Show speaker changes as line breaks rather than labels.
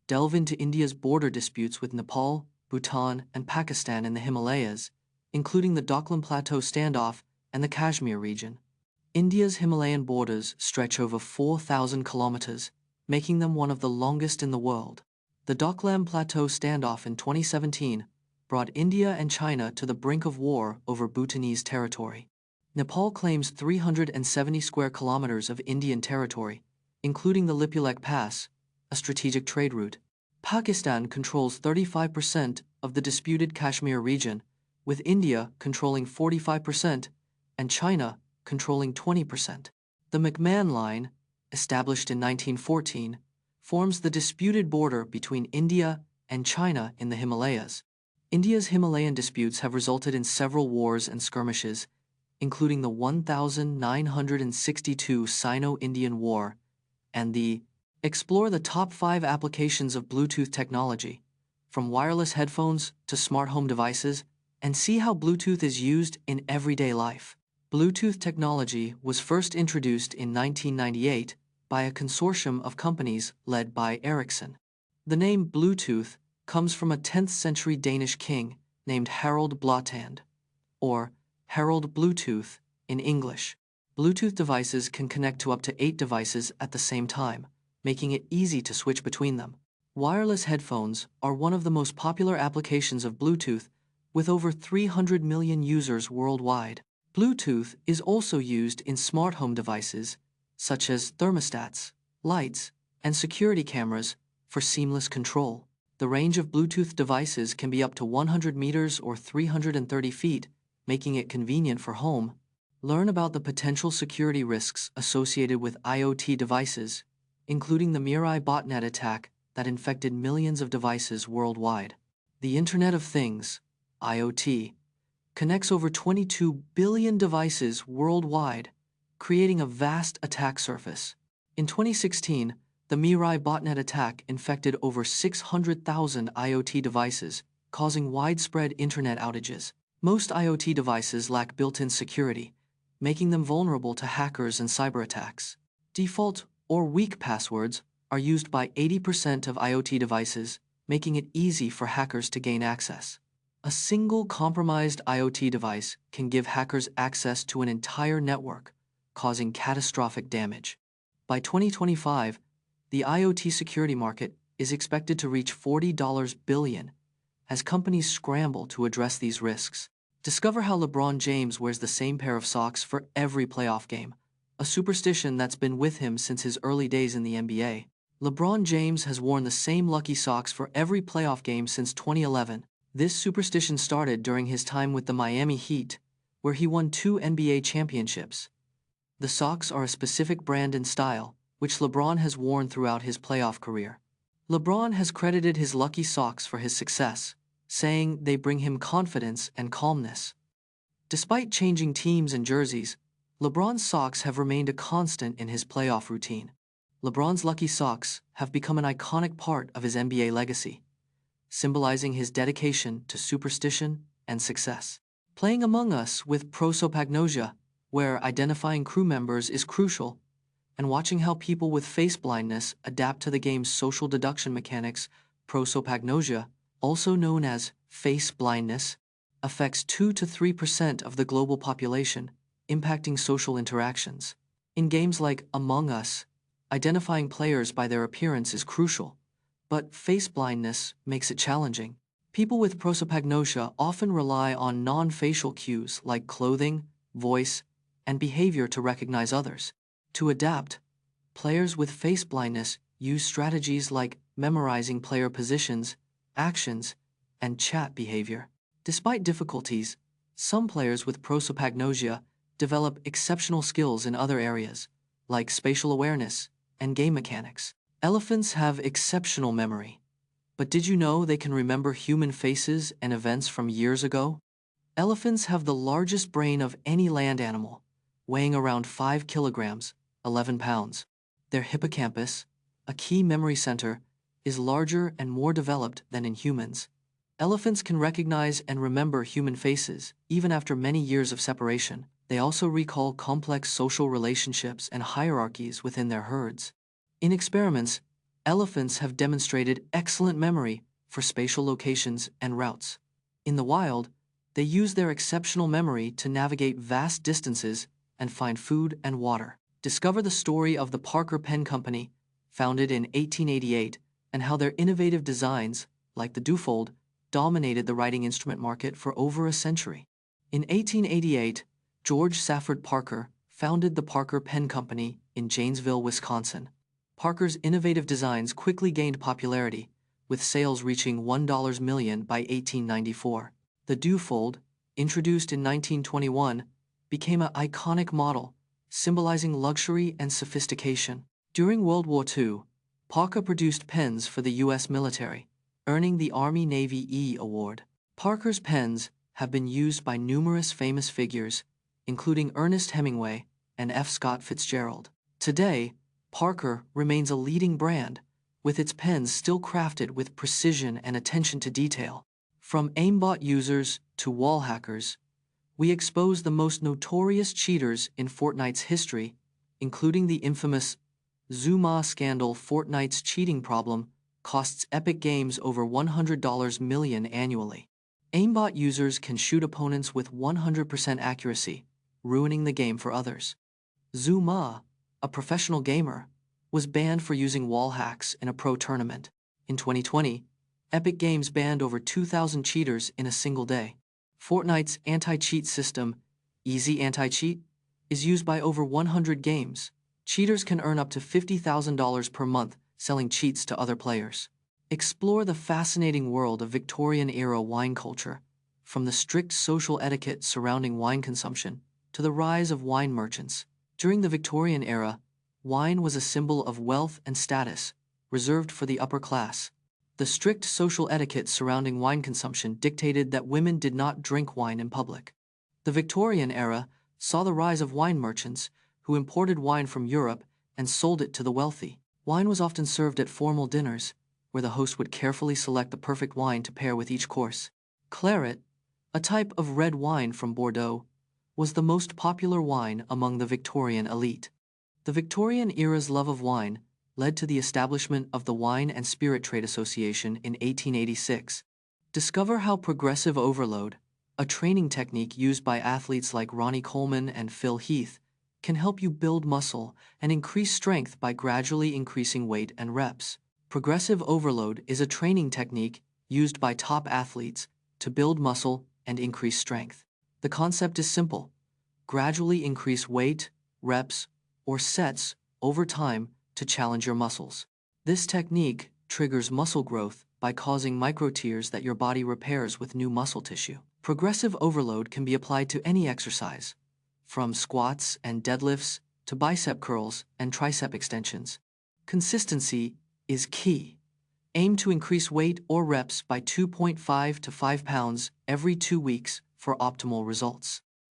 delve into India's border disputes with Nepal, Bhutan, and Pakistan in the Himalayas, including the Doklam Plateau standoff and the Kashmir region. India's Himalayan borders stretch over 4,000 kilometers, making them one of the longest in the world. The Doklam Plateau standoff in 2017 brought India and China to the brink of war over Bhutanese territory. Nepal claims 370 square kilometers of Indian territory, including the Lipulekh Pass, a strategic trade route. Pakistan controls 35% of the disputed Kashmir region, with India controlling 45% and China controlling 20%. The McMahon Line, established in 1914, forms the disputed border between India and China in the Himalayas. India's Himalayan disputes have resulted in several wars and skirmishes, including the 1962 Sino-Indian War and the Explore the top 5 applications of Bluetooth technology, from wireless headphones to smart home devices, and see how Bluetooth is used in everyday life. Bluetooth technology was first introduced in 1998 by a consortium of companies led by Ericsson. The name Bluetooth comes from a 10th-century Danish king named Harald Blåtand, or Harald Bluetooth in English. Bluetooth devices can connect to up to 8 devices at the same time, making it easy to switch between them. Wireless headphones are one of the most popular applications of Bluetooth, with over 300 million users worldwide. Bluetooth is also used in smart home devices, such as thermostats, lights, and security cameras, for seamless control. The range of Bluetooth devices can be up to 100 meters or 330 feet, making it convenient for home. Learn about the potential security risks associated with IoT devices, including the Mirai botnet attack that infected millions of devices worldwide. The Internet of Things, IoT, connects over 22 billion devices worldwide, creating a vast attack surface. In 2016, the Mirai botnet attack infected over 600,000 IoT devices, causing widespread internet outages. Most IoT devices lack built-in security, making them vulnerable to hackers and cyber attacks. Default or weak passwords are used by 80% of IoT devices, making it easy for hackers to gain access. A single compromised IoT device can give hackers access to an entire network, causing catastrophic damage. By 2025, the IoT security market is expected to reach $40 billion as companies scramble to address these risks. Discover how LeBron James wears the same pair of socks for every playoff game, a superstition that's been with him since his early days in the NBA. LeBron James has worn the same lucky socks for every playoff game since 2011. This superstition started during his time with the Miami Heat, where he won 2 NBA championships. The socks are a specific brand and style, which LeBron has worn throughout his playoff career. LeBron has credited his lucky socks for his success, saying they bring him confidence and calmness. Despite changing teams and jerseys, LeBron's socks have remained a constant in his playoff routine. LeBron's lucky socks have become an iconic part of his NBA legacy, symbolizing his dedication to superstition and success. Playing Among Us with Prosopagnosia, where identifying crew members is crucial, and watching how people with face blindness adapt to the game's social deduction mechanics. Prosopagnosia, also known as face blindness, affects 2 to 3% of the global population, impacting social interactions. In games like Among Us, identifying players by their appearance is crucial, but face blindness makes it challenging. People with prosopagnosia often rely on non-facial cues like clothing, voice, and behavior to recognize others. To adapt, players with face blindness use strategies like memorizing player positions, actions, and chat behavior. Despite difficulties, some players with prosopagnosia develop exceptional skills in other areas, like spatial awareness and game mechanics. Elephants have exceptional memory, but did you know they can remember human faces and events from years ago? Elephants have the largest brain of any land animal, weighing around 5 kilograms, 11 pounds. Their hippocampus, a key memory center, is larger and more developed than in humans. Elephants can recognize and remember human faces, even after many years of separation. They also recall complex social relationships and hierarchies within their herds. In experiments, Elephants have demonstrated excellent memory for spatial locations and routes. In the wild, they use their exceptional memory to navigate vast distances and find food and water. Discover the story of the Parker Pen Company, founded in 1888, and how their innovative designs, like the Dufold, dominated the writing instrument market for over a century. In 1888, George Safford Parker founded the Parker Pen Company in Janesville, Wisconsin. Parker's innovative designs quickly gained popularity, with sales reaching $1 million by 1894. The Dufold, introduced in 1921, became an iconic model, symbolizing luxury and sophistication. During World War II, Parker produced pens for the U.S. military, earning the Army-Navy E Award. Parker's pens have been used by numerous famous figures, including Ernest Hemingway and F. Scott Fitzgerald. Today, Parker remains a leading brand, with its pens still crafted with precision and attention to detail. From aimbot users to wall hackers, we expose the most notorious cheaters in Fortnite's history, including the infamous Zuma scandal. Fortnite's cheating problem costs Epic Games over $100 million annually. Aimbot users can shoot opponents with 100% accuracy, ruining the game for others. Zuma, a professional gamer, was banned for using wall hacks in a pro tournament. In 2020, Epic Games banned over 2,000 cheaters in a single day. Fortnite's anti-cheat system, Easy Anti-Cheat, is used by over 100 games. Cheaters can earn up to $50,000 per month selling cheats to other players. Explore the fascinating world of Victorian-era wine culture, from the strict social etiquette surrounding wine consumption to the rise of wine merchants. During the Victorian era, wine was a symbol of wealth and status, reserved for the upper class. The strict social etiquette surrounding wine consumption dictated that women did not drink wine in public. The Victorian era saw the rise of wine merchants who imported wine from Europe and sold it to the wealthy. Wine was often served at formal dinners, where the host would carefully select the perfect wine to pair with each course. Claret, a type of red wine from Bordeaux, was the most popular wine among the Victorian elite. The Victorian era's love of wine led to the establishment of the Wine and Spirit Trade Association in 1886. Discover how progressive overload, a training technique used by athletes like Ronnie Coleman and Phil Heath, can help you build muscle and increase strength by gradually increasing weight and reps. Progressive overload is a training technique used by top athletes to build muscle and increase strength. The concept is simple: gradually increase weight, reps, or sets over time to challenge your muscles. This technique triggers muscle growth by causing microtears that your body repairs with new muscle tissue. Progressive overload can be applied to any exercise, from squats and deadlifts to bicep curls and tricep extensions. Consistency is key. Aim to increase weight or reps by 2.5 to 5 pounds every 2 weeks for optimal results.